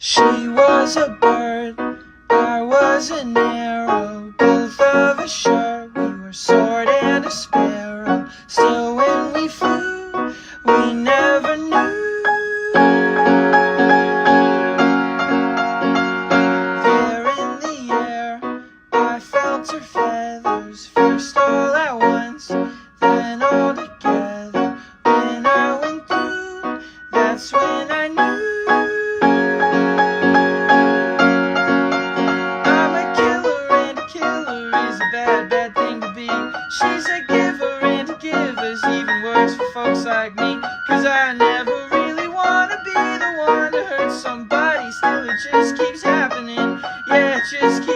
She was a bird, I was an arrow, both of us sure we were sword and a sparrow. Still when we flew, we never knew. There in the air, I felt her feathers, first all at once, then all together. When I went through, that's when I knew. Bad thing to be. She's a giver and a giver's even worse for folks like me. Cause I never really wanna be the one to hurt somebody. Still it just keeps happening. Yeah, it just keeps